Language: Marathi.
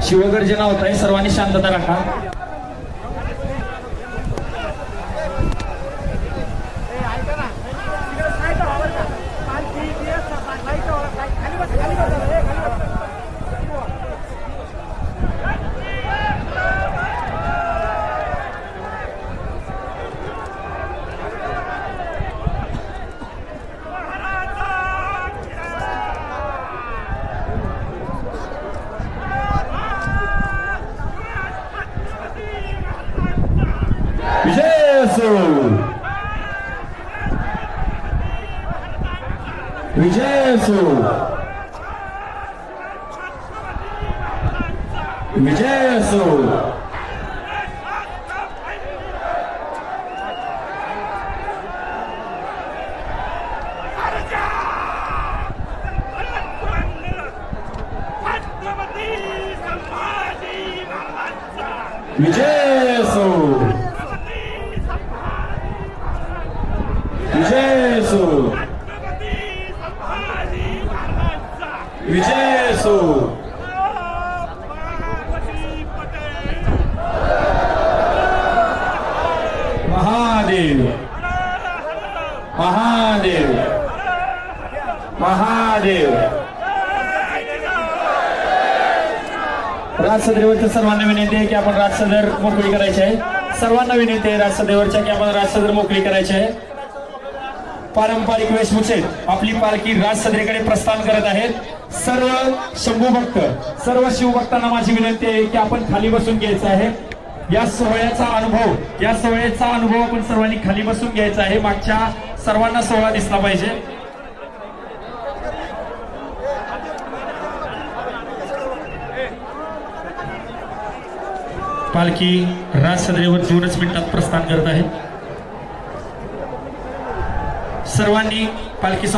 शिवगर्जना होत आहे, सर्वांनी शांतता राखा. विजय असो, विजय असो, विजय असो. विजय असो, विजय असो, विजय असो. महादेव, महादेव, महादेव. राजसदरेवरच्या सर्वांना विनंती आहे की आपण राजसदर मोकळी करायची आहे. सर्वांना विनंती आहे राजसदरेवरच्या की आपण राजसदर मोकळी करायची आहे. पारंपरिक वेशभूषेत आपली पालखी राजसदरेकडे प्रस्थान करत आहेत. सर्व शंभू भक्त, सर्व शिवभक्तांना माझी विनंती आहे की आपण खाली बसून घ्यायचं आहे. या सोहळ्याचा अनुभव आपण सर्वांनी खाली बसून घ्यायचा आहे. मागच्या सर्वांना सोहळा दिसला पाहिजे. पालखी राजसदरेवर 2च मिनिटात प्रस्थान करत आहे. सर्वांनी पालखी